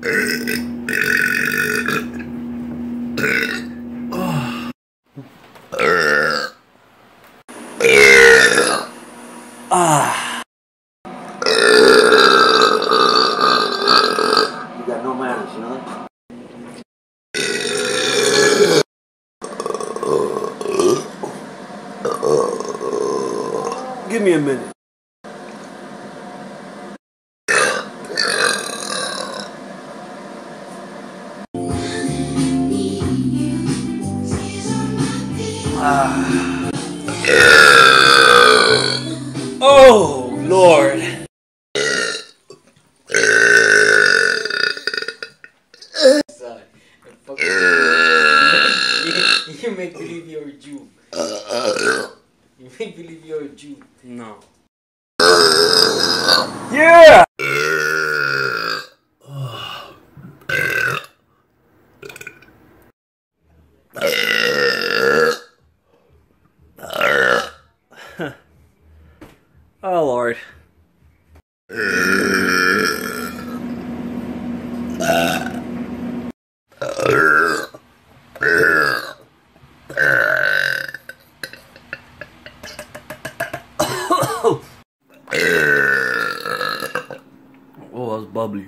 You got no manners, you know that? Give me a minute. Oh, Lord. Son, you make believe you're a Jew. You make believe you're a Jew. No. Yeah! Oh, Lord. Oh, that's bubbly.